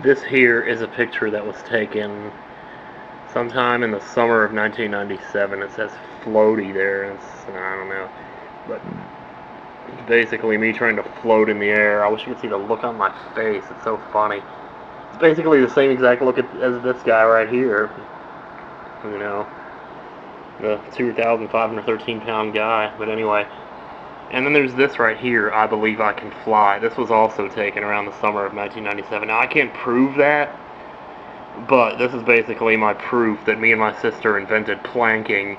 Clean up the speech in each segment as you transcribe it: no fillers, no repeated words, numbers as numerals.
This here is a picture that was taken sometime in the summer of 1997. It says floaty there. I don't know. But basically me trying to float in the air. I wish you could see the look on my face. It's so funny. It's basically the same exact look as this guy right here. You know, the 2,513 pound guy. But anyway. And then there's this right here, I Believe I Can Fly. This was also taken around the summer of 1997. Now, I can't prove that, but this is basically my proof that me and my sister invented planking.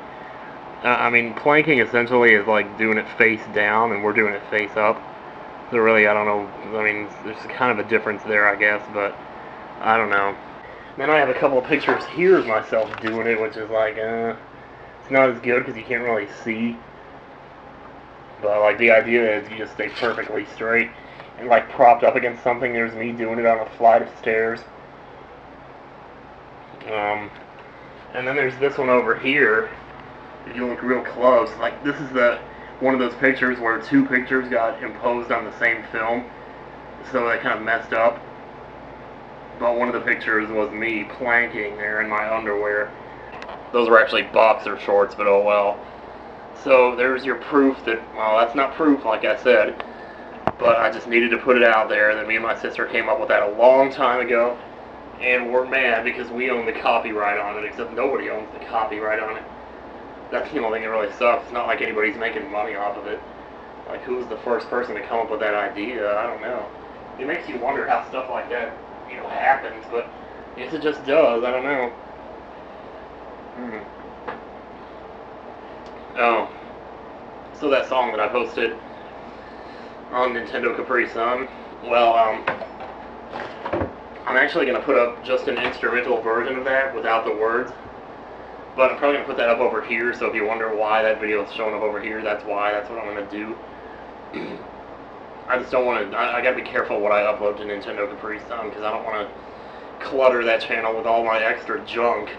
I mean, planking essentially is like doing it face down, and we're doing it face up. So really, I don't know. I mean, there's kind of a difference there, I guess, but I don't know. Then I have a couple of pictures here of myself doing it, which is like, it's not as good because you can't really see. But like the idea is you just stay perfectly straight and like propped up against something. There's me doing it on a flight of stairs. And then there's this one over here. If you look real close, like this is one of those pictures where two pictures got imposed on the same film, so that kind of messed up. But one of the pictures was me planking there in my underwear. Those were actually boxer shorts, but oh well. So there's your proof that, well, that's not proof, like I said, but I just needed to put it out there that me and my sister came up with that a long time ago, and we're mad because we own the copyright on it, except nobody owns the copyright on it. That's the only thing that really sucks. It's not like anybody's making money off of it. Like, who was the first person to come up with that idea? I don't know. It makes you wonder how stuff like that, happens, but I guess it just does. I don't know. Oh, so that song that I posted on Nintendo Capri Sun, well, I'm actually going to put up just an instrumental version of that without the words, but I'm probably going to put that up over here, so if you wonder why that video is showing up over here, that's why, that's what I'm going to do. I just don't want to, I got to be careful what I upload to Nintendo Capri Sun, because I don't want to clutter that channel with all my extra junk.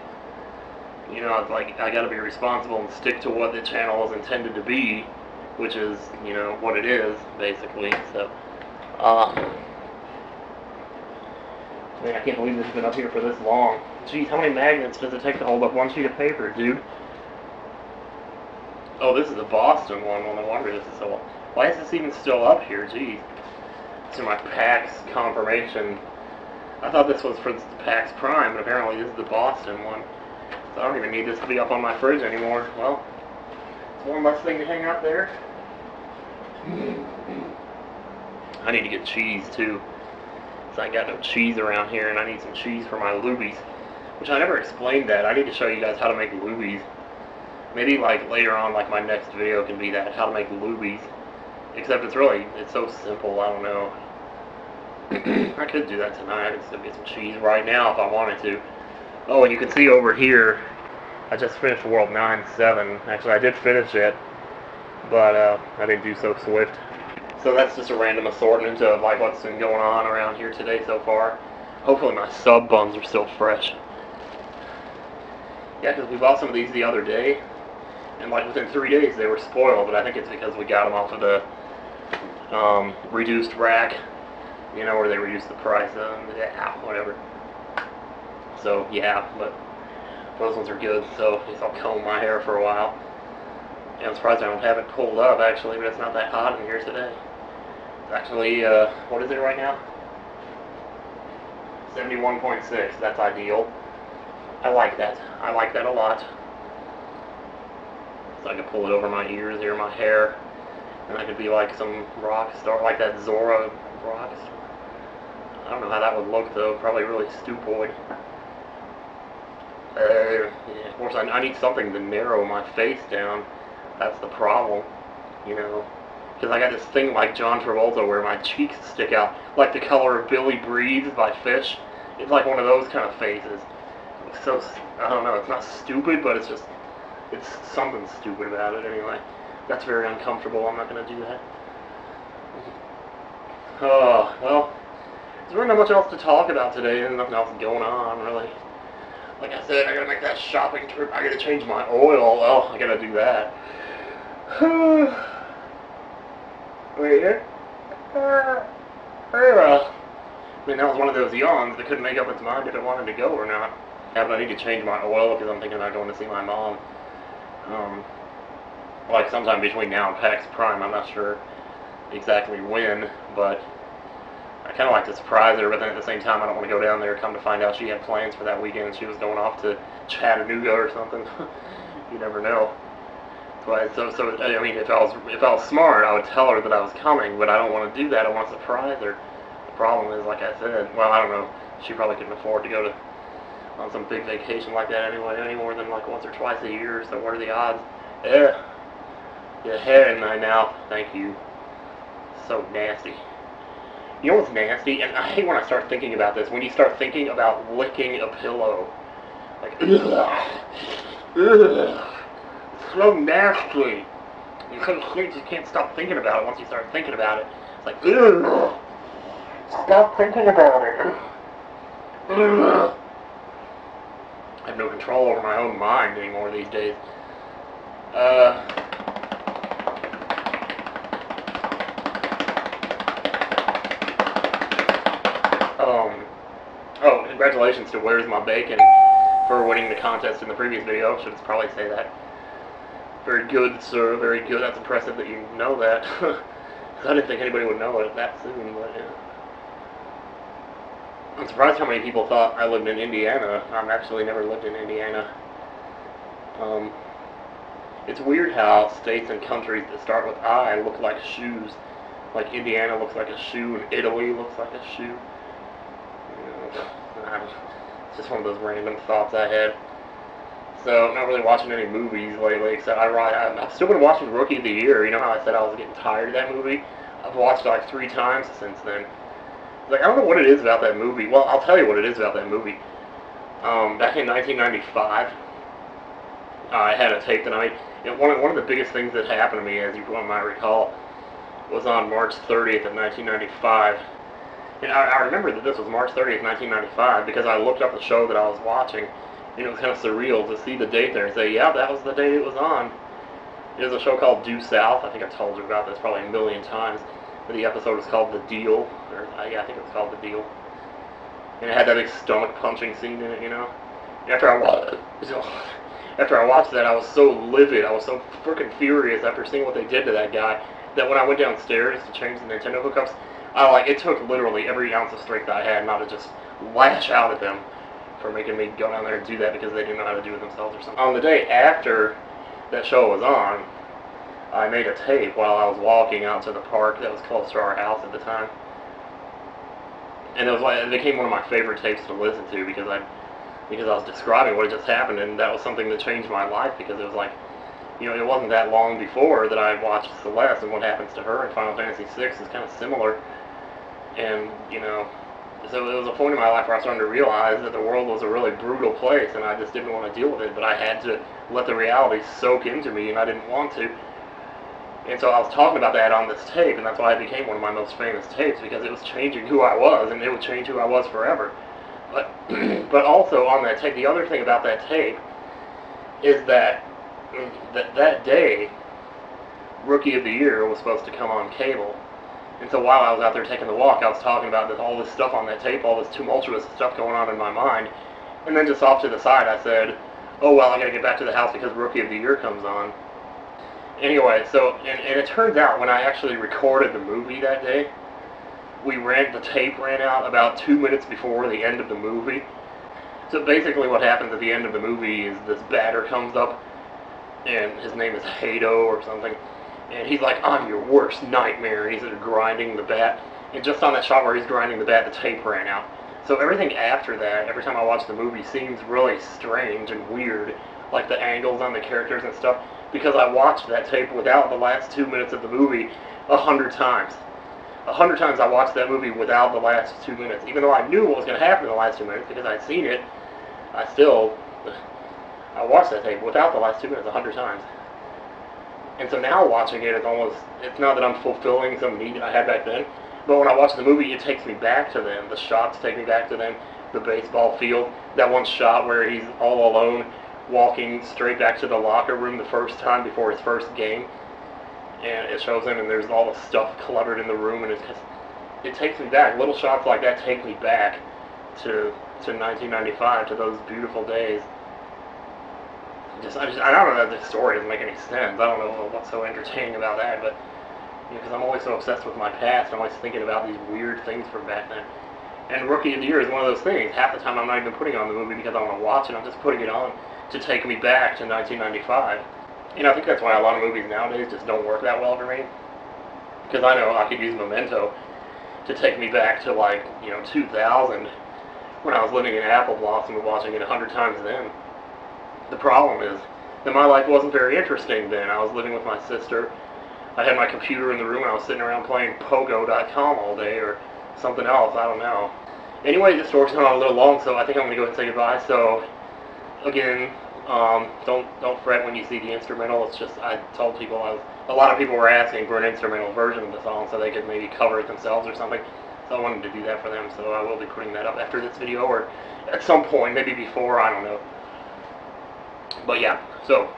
It's like, I gotta be responsible and stick to what the channel is intended to be, which is, what it is, basically, so, man, I can't believe this has been up here for this long. Jeez, how many magnets does it take to hold up one sheet of paper, dude? Oh, this is a Boston one, well, no wonder this is so long. Why is this even still up here, jeez? It's in my PAX confirmation. I thought this was for the PAX Prime, but apparently this is the Boston one. So I don't even need this to be up on my fridge anymore. Well, it's one less thing to hang out there. I need to get cheese too. Because I got no cheese around here and I need some cheese for my Lubies. Which I never explained that. I need to show you guys how to make Lubies. Maybe like later on, like my next video can be that, how to make Lubies. Except it's so simple, I don't know. I could do that tonight. I could still get some cheese right now if I wanted to. Oh, and you can see over here, I just finished World 9-7. Actually, I did finish it, but I didn't do so swift. So that's just a random assortment of like what's been going on around here today so far. Hopefully my sub buns are still fresh. Yeah, because we bought some of these the other day, and like within 3 days they were spoiled, but I think it's because we got them off of the reduced rack, where they reduced the price of them, yeah, whatever. So, yeah, but those ones are good, so I guess I'll comb my hair for a while. Yeah, I'm surprised I don't have it pulled up, actually, but it's not that hot in here today. It's actually, what is it right now? 71.6, that's ideal. I like that. I like that a lot. So I can pull it over my ears, here, my hair, and I could be like some rock star, like that Zora rock star. I don't know how that would look, though. Probably really stupoid. Yeah, of course, I need something to narrow my face down. That's the problem, because I got this thing like John Travolta where my cheeks stick out, like the color of Billy Breathes by Fish. It's like one of those kind of faces. It's so, I don't know, it's not stupid, but it's something stupid about it anyway. That's very uncomfortable. I'm not going to do that. Oh, well, there's really not much else to talk about today. There's nothing else going on, really. Like I said, I gotta make that shopping trip. I gotta change my oil. Oh, I gotta do that. Wait here. Hey, I mean, that was one of those yawns that couldn't make up its mind if it wanted to go or not. Yeah, but I need to change my oil because I'm thinking about going to see my mom. Like sometime between now and PAX Prime. I'm not sure exactly when, but I kind of like to surprise her, but then at the same time I don't want to go down there. Come to find out she had plans for that weekend and she was going off to Chattanooga or something. You never know. But so I mean, if I was smart, I would tell her that I was coming, but I don't want to do that. I want to surprise her. The problem is, like I said, well, I don't know. She probably couldn't afford to go to on some big vacation like that anyway, any more than like once or twice a year. So what are the odds? Yeah, and I now. Thank you. So nasty. You know what's nasty? And I hate when I start thinking about this. When you start thinking about licking a pillow, like ugh, so nasty. You just can't stop thinking about it once you start thinking about it. It's like ugh. Stop thinking about it. Ugh. I have no control over my own mind anymore these days. Oh, congratulations to Where's My Bacon for winning the contest in the previous video. Should probably say that. Very good, sir. Very good. That's impressive that you know that. I didn't think anybody would know it that soon, but yeah. I'm surprised how many people thought I lived in Indiana. I've actually never lived in Indiana. It's weird how states and countries that start with I look like shoes. Like Indiana looks like a shoe, and Italy looks like a shoe. It's just one of those random thoughts I had. So, I'm not really watching any movies lately, except I've still been watching Rookie of the Year. You know how I said I was getting tired of that movie? I've watched it like 3 times since then. Like, I don't know what it is about that movie. Well, I'll tell you what it is about that movie. Back in 1995, I had a tape that one of the biggest things that happened to me, as you might recall, was on March 30th of 1995. And I remember that this was March 30th, 1995, because I looked up the show that I was watching, and it was kind of surreal to see the date there and say, yeah, that was the date it was on. It was a show called Due South. I think I've told you about this probably a million times. But the episode was called The Deal, or yeah, I think it was called The Deal. And it had that big stomach punching scene in it, you know. After I watched that, I was so livid. I was so freaking furious after seeing what they did to that guy that when I went downstairs to change the Nintendo hookups, it took literally every ounce of strength I had not to just lash out at them for making me go down there and do that because they didn't know how to do it themselves or something. On the day after that show was on, I made a tape while I was walking out to the park that was close to our house at the time. And it became one of my favorite tapes to listen to because I was describing what had just happened, and that was something that changed my life because it was like, you know, it wasn't that long before that I watched Celeste, and what happens to her in Final Fantasy VI is kind of similar. And, you know, so it was a point in my life where I started to realize that the world was a really brutal place, and I just didn't want to deal with it, but I had to let the reality soak into me, and I didn't want to. And so I was talking about that on this tape, and that's why it became one of my most famous tapes, because it was changing who I was, and it would change who I was forever. But but also on that tape, the other thing about that tape is that that day, Rookie of the Year was supposed to come on cable. And so while I was out there taking the walk, I was talking about all this stuff on that tape, all this tumultuous stuff going on in my mind. And then just off to the side, I said, oh, well, I got to get back to the house because Rookie of the Year comes on. Anyway, so, and it turns out when I actually recorded the movie that day, the tape ran out about 2 minutes before the end of the movie. So basically what happens at the end of the movie is this batter comes up, and his name is Hado or something, and he's like, I'm your worst nightmare, and he's grinding the bat, and just on that shot where he's grinding the bat, the tape ran out. So everything after that, every time I watch the movie, seems really strange and weird, like the angles on the characters and stuff, because I watched that tape without the last 2 minutes of the movie 100 times. 100 times I watched that movie without the last 2 minutes. Even though I knew what was going to happen in the last 2 minutes because I'd seen it, I watched that tape without the last 2 minutes 100 times. And so now watching it, it's not that I'm fulfilling some need that I had back then, but when I watch the movie, it takes me back to them. The shots take me back to them. The baseball field, that one shot where he's all alone, walking straight back to the locker room the first time before his first game, and it shows him, and there's all the stuff cluttered in the room, and it takes me back. Little shots like that take me back to 1995, to those beautiful days. I don't know, the story doesn't make any sense. I don't know what's so entertaining about that, but because I'm always so obsessed with my past, I'm always thinking about these weird things from back then. And Rookie of the Year is one of those things. Half the time I'm not even putting on the movie because I want to watch it. I'm just putting it on to take me back to 1995. And I think that's why a lot of movies nowadays just don't work that well for me. Because I know I could use Memento to take me back to, like, 2000, when I was living in Apple Blossom and watching it 100 times then. The problem is that my life wasn't very interesting then. I was living with my sister. I had my computer in the room and I was sitting around playing Pogo.com all day or something else. I don't know. Anyway, this story's gone on a little long, so I think I'm going to go ahead and say goodbye. So, again, don't fret when you see the instrumental. It's just, I told people, a lot of people were asking for an instrumental version of the song so they could maybe cover it themselves or something. So I wanted to do that for them, so I will be putting that up after this video or at some point, maybe before, I don't know. But yeah, so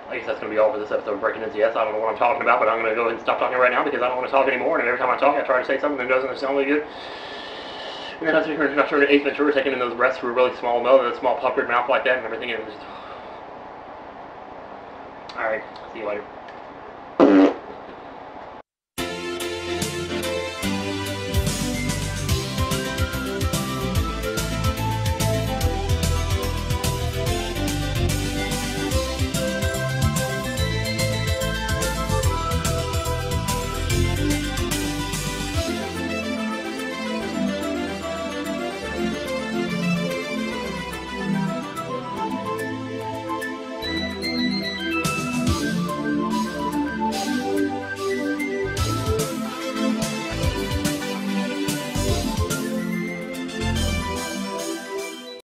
I guess that's going to be all for this episode of Breaking NCS. I don't know what I'm talking about, but I'm going to go ahead and stop talking right now because I don't want to talk anymore, and every time I talk, I try to say something that doesn't sound really good. And then I turn to Ace Ventura taking in those breaths through a really small nose, a small puckered mouth like that and everything, and just... Alright, see you later.